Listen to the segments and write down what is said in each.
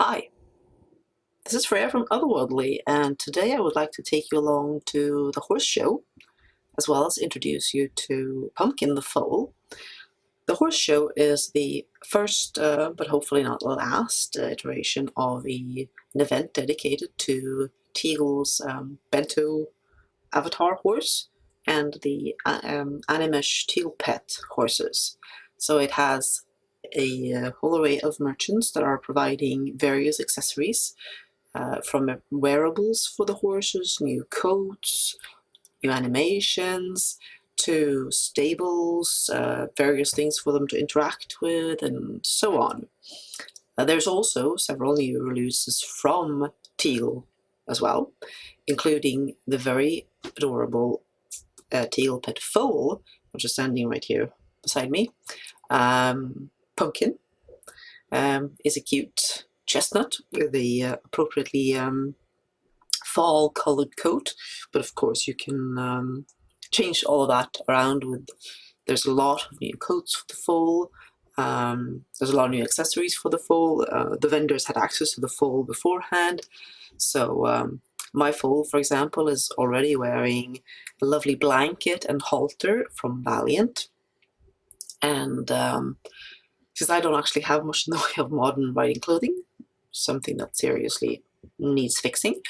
Hi, this is Freya from Otherworldly, and today I would like to take you along to the horse show, as well as introduce you to Pumpkin the foal. The horse show is the first, but hopefully not the last, iteration of an event dedicated to Teagle's Bento Avatar horse and the Animesh Teeglepet horses. So it has a whole array of merchants that are providing various accessories, from wearables for the horses, new coats, new animations, to stables, various things for them to interact with, and so on. There's also several new releases from Teegle as well, including the very adorable Teeglepet foal, which is standing right here beside me. Pumpkin is a cute chestnut with a appropriately fall-colored coat, but of course you can change all of that around with. There's a lot of new coats for the foal. There's a lot of new accessories for the foal. The vendors had access to the foal beforehand, so my foal, for example, is already wearing a lovely blanket and halter from Valiant, and because I don't actually have much in the way of modern riding clothing, something that seriously needs fixing,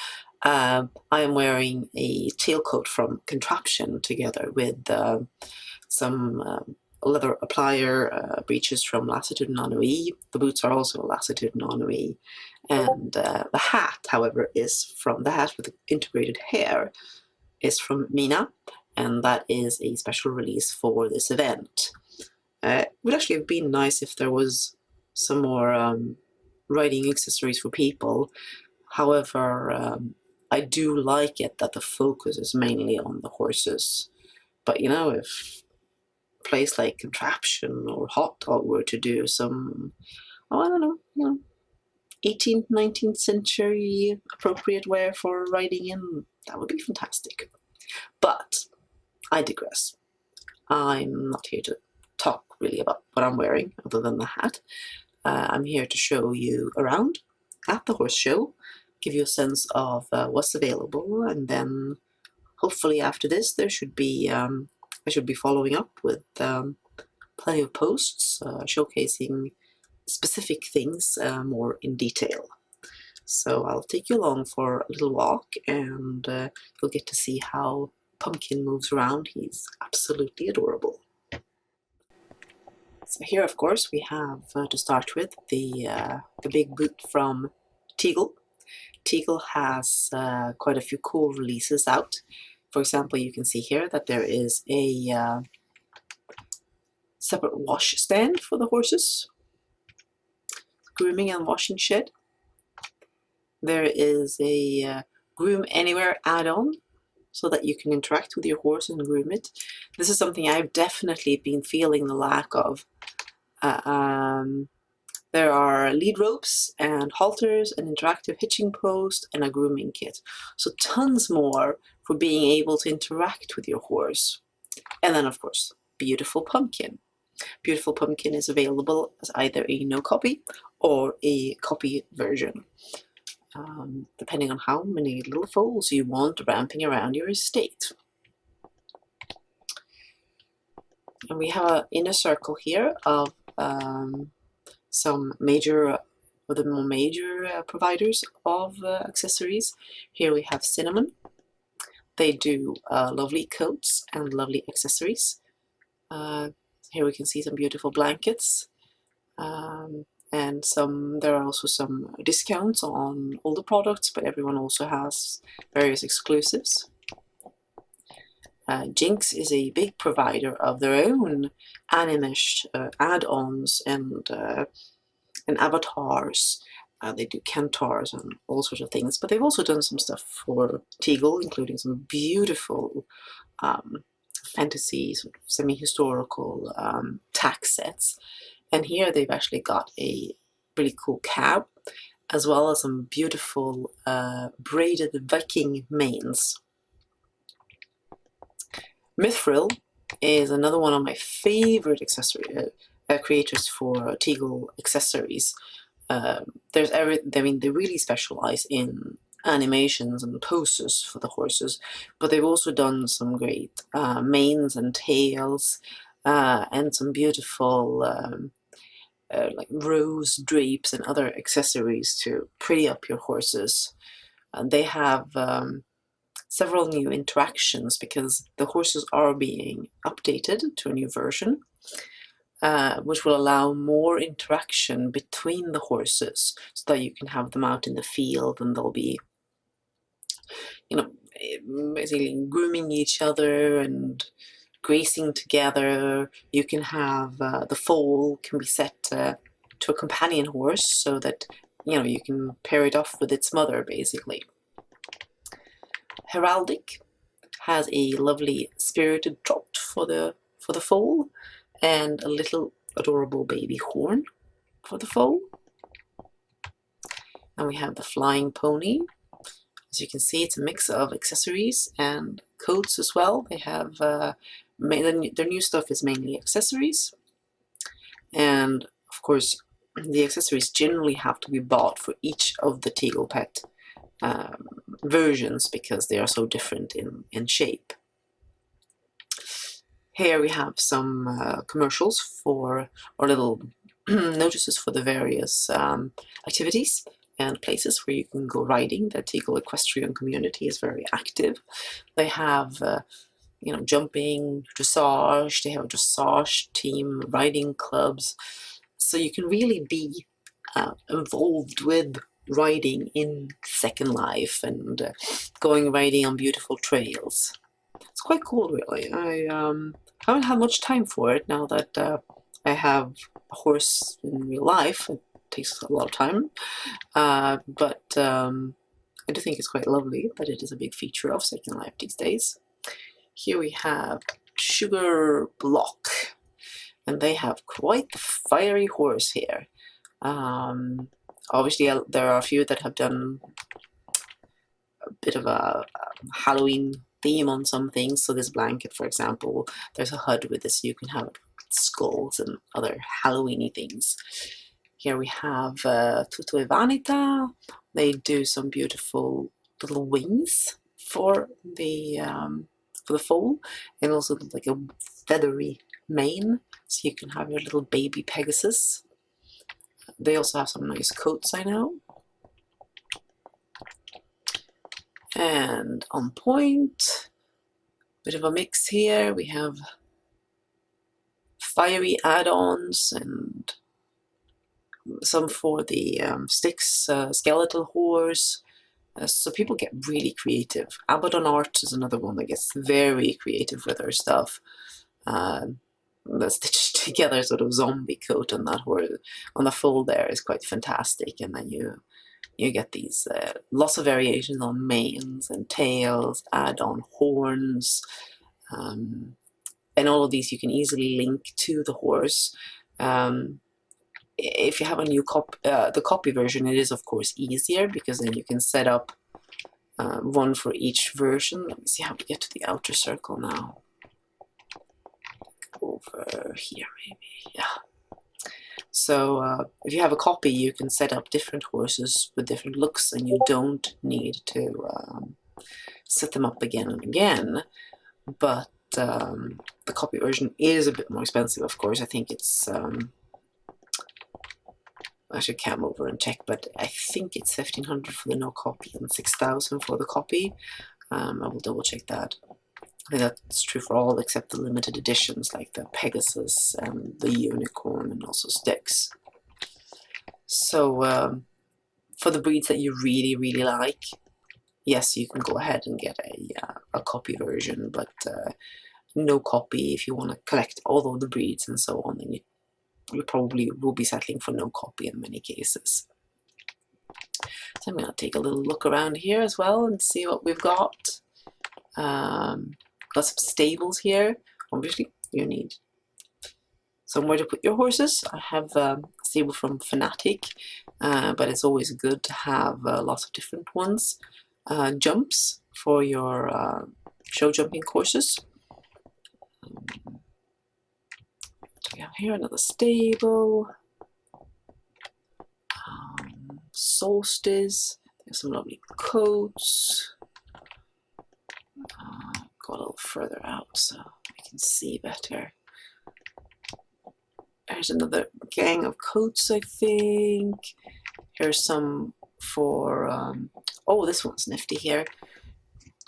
I am wearing a tailcoat from Contraption together with some leather applier breeches from Lassitude Nano E. The boots are also Lassitude Nano E. And the hat, however, is from the hat with the integrated hair is from Mina, and that is a special release for this event. It would actually have been nice if there was some more riding accessories for people. However, I do like it that the focus is mainly on the horses. But you know, if a place like Contraption or Hot Dog were to do some, oh, I don't know, 18th, 19th century appropriate wear for riding in, that would be fantastic. But I digress. I'm not here to talk really about what I'm wearing other than the hat. I'm here to show you around at the horse show, give you a sense of what's available, and then hopefully after this there should be I should be following up with plenty of posts showcasing specific things more in detail. So I'll take you along for a little walk, and you'll get to see how Pumpkin moves around. He's absolutely adorable. So here, of course, we have to start with the big boot from Teegle. Teegle has quite a few cool releases out. For example, you can see here that there is a separate wash stand for the horses, grooming and washing shed. There is a Groom Anywhere add-on, so that you can interact with your horse and groom it. This is something I've definitely been feeling the lack of. There are lead ropes and halters, an interactive hitching post, and a grooming kit. So tons more for being able to interact with your horse. And then, of course, Beautiful Pumpkin. Beautiful Pumpkin is available as either a no copy or a copy version, depending on how many little foals you want ramping around your estate. And we have an inner circle here of some major, or the more major providers of accessories. Here we have Cinnamon. They do lovely coats and lovely accessories. Here we can see some beautiful blankets, and there are also some discounts on all the products, but everyone also has various exclusives. Jinx is a big provider of their own Animesh add-ons and avatars. They do centaurs and all sorts of things, but they've also done some stuff for Teegle, including some beautiful fantasy, sort of semi-historical tack sets. And here they've actually got a really cool cab, as well as some beautiful braided Viking manes. Mithril is another one of my favorite accessory creators for Teegle accessories. There's I mean, they really specialize in animations and poses for the horses, but they've also done some great manes and tails, and some beautiful like rose drapes and other accessories to pretty up your horses. And they have several new interactions because the horses are being updated to a new version, which will allow more interaction between the horses so that you can have them out in the field and they'll be, you know, basically grooming each other and grazing together. You can have the foal can be set to a companion horse so that, you know, you can pair it off with its mother basically. Heraldic has a lovely spirited trot for the foal, and a little adorable baby horn for the foal. And we have the flying pony. As you can see, it's a mix of accessories and coats as well. They have their new stuff is mainly accessories, and of course the accessories generally have to be bought for each of the Teeglepet versions because they are so different in shape. Here we have some commercials for, or little notices for the various activities and places where you can go riding. The Teegle equestrian community is very active. They have you know, jumping, dressage, they have a dressage team, riding clubs. So you can really be involved with riding in Second Life and going riding on beautiful trails. It's quite cool, really. I haven't had much time for it now that I have a horse in real life. It takes a lot of time, but I do think it's quite lovely that it is a big feature of Second Life these days. Here we have Sugar Block, and they have quite the fiery horse here. Obviously, there are a few that have done a bit of a Halloween theme on some things. So this blanket, for example, there's a HUD with this, so you can have skulls and other Halloweeny things. Here we have Tutto e Vanita. They do some beautiful little wings for the foal, and also like a feathery mane, so you can have your little baby Pegasus. They also have some nice coats, I know. And on point, bit of a mix here. We have fiery add-ons and some for the Styx skeletal horse. So people get really creative. Abaddon Art is another one that gets very creative with their stuff. The stitched together sort of zombie coat on that horse, on the foal there, is quite fantastic. And then you get these lots of variations on manes and tails, add-on horns, and all of these you can easily link to the horse. If you have a new the copy version, it is of course easier because then you can set up one for each version. Let me see how we get to the outer circle now. Over here, maybe, yeah. So if you have a copy, you can set up different horses with different looks, and you don't need to set them up again and again. But the copy version is a bit more expensive, of course. I think it's I should cam over and check, but I think it's 1,500 for the no copy and 6,000 for the copy. I will double check that. I think that's true for all except the limited editions like the Pegasus and the Unicorn and also Styx. So for the breeds that you really, really like, yes, you can go ahead and get a copy version, but no copy if you want to collect all of the breeds and so on, then you probably will be settling for no copy in many cases. So I'm going to take a little look around here as well and see what we've got. Got some stables here. Obviously, you need somewhere to put your horses. I have a stable from Fanatic, but it's always good to have lots of different ones. Jumps for your show jumping courses. We have here another stable. solstice. There's some lovely coats. Go a little further out so we can see better. There's another gang of coats, I think. Here's some for, oh, this one's nifty here.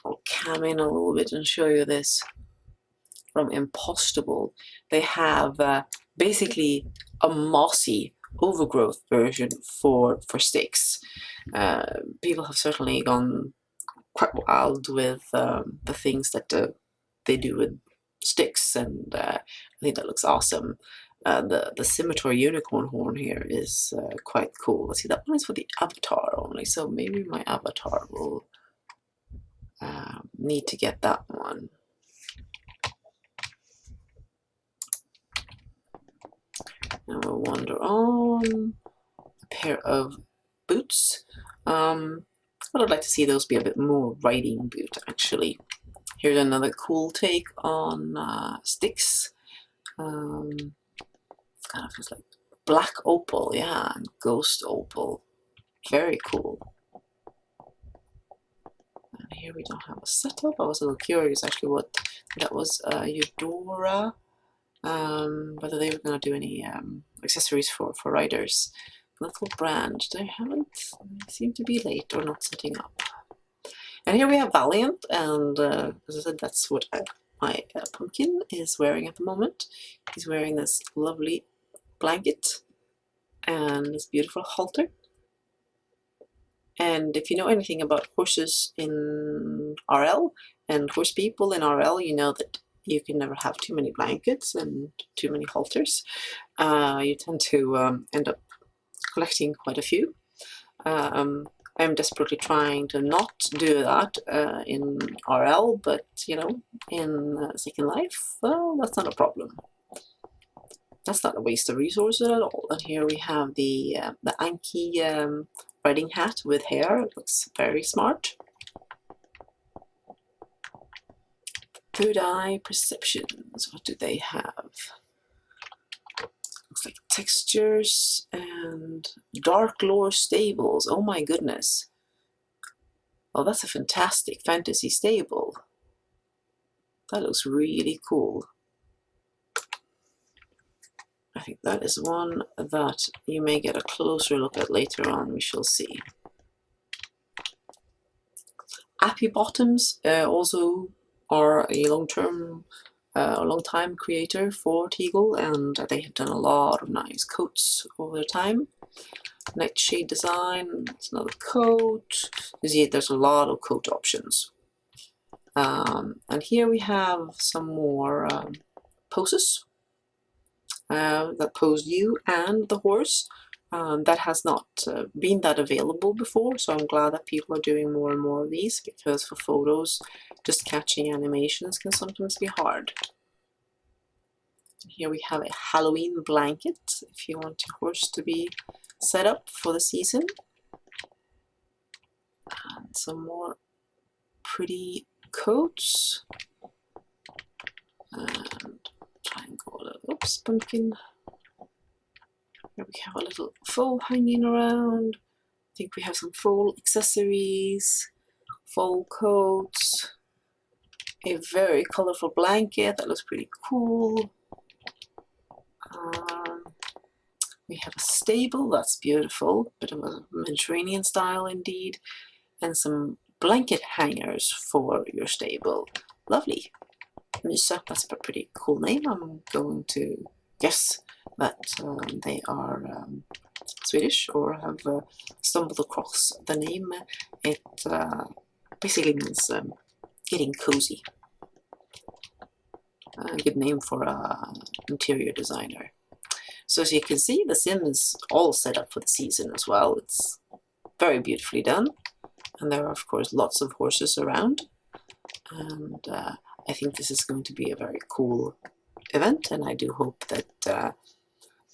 I'll cam in a little bit and show you this. From Impostable, they have basically a mossy overgrowth version for sticks. People have certainly gone quite wild with the things that they do with sticks, and I think that looks awesome. The Scimitar unicorn horn here is quite cool. Let's see, that one is for the avatar only, so maybe my avatar will need to get that one. And we'll wander on. A pair of boots. I'd like to see those be a bit more riding boot, actually. Here's another cool take on sticks. Kind of feels like black opal, yeah, and ghost opal. Very cool. And here we don't have a setup. I was a little curious actually what that was. Eudora. Whether they were going to do any accessories for riders. Little brand. They haven't. They seem to be late or not setting up. And here we have Valiant, and as I said, that's what my pumpkin is wearing at the moment. He's wearing this lovely blanket and this beautiful halter. And if you know anything about horses in RL and horse people in RL, you know that you can never have too many blankets and too many halters. You tend to end up collecting quite a few. I'm desperately trying to not do that in RL, but you know, in Second Life, well, that's not a problem. That's not a waste of resources at all. And here we have the Anki riding hat with hair. It looks very smart. Third Eye Perceptions. What do they have? Looks like textures and Dark Lore Stables. Oh my goodness. Oh, that's a fantastic fantasy stable. That looks really cool. I think that is one that you may get a closer look at later on. We shall see. Appy Bottoms also are a long-time creator for Teegle, and they have done a lot of nice coats over the time. Nightshade design, it's another coat. You see, there's a lot of coat options. And here we have some more poses that pose you and the horse. That has not been that available before, so I'm glad that people are doing more and more of these, because for photos, just catching animations can sometimes be hard. Here we have a Halloween blanket, if you want your horse to be set up for the season. And some more pretty coats. And try and go a little, oops, pumpkin. Here we have a little foal hanging around. I think we have some foal accessories, foal coats, a very colorful blanket that looks pretty cool. We have a stable, that's beautiful, bit of a Mediterranean style indeed, and some blanket hangers for your stable. Lovely. Mysa, that's a pretty cool name. I'm going to guess that they are Swedish or have stumbled across the name. It basically means getting cozy. A good name for an interior designer. So as you can see, the sim is all set up for the season as well. It's very beautifully done, and there are of course lots of horses around, and I think this is going to be a very cool event, and I do hope that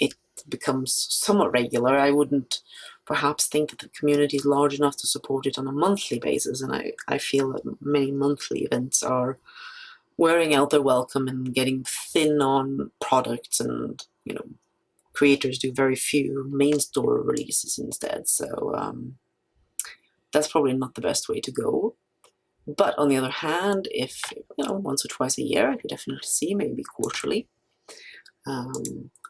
it becomes somewhat regular. I wouldn't perhaps think that the community is large enough to support it on a monthly basis, and I feel that many monthly events are wearing out their welcome and getting thin on products and, you know, creators do very few main store releases instead, so that's probably not the best way to go. But on the other hand, if once or twice a year, I could definitely see, maybe quarterly.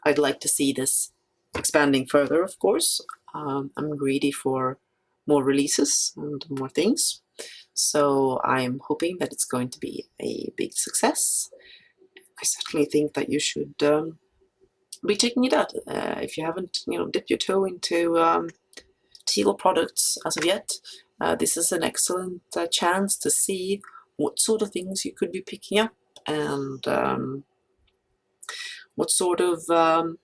I'd like to see this expanding further, of course. I'm greedy for more releases and more things, so I'm hoping that it's going to be a big success. I certainly think that you should be checking it out. If you haven't, dipped your toe into Teegle products as of yet, this is an excellent chance to see what sort of things you could be picking up, and what sort of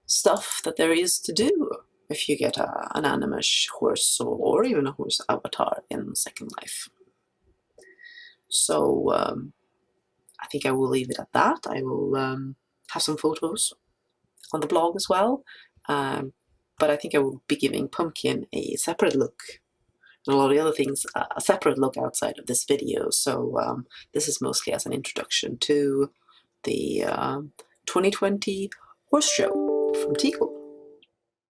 stuff that there is to do if you get an Animesh horse, or even a horse avatar in Second Life. So I think I will leave it at that. I will have some photos on the blog as well, but I think I will be giving Pumpkin a separate look, and a lot of the other things a separate look outside of this video. So this is mostly as an introduction to the 2020 horse show from Teegle.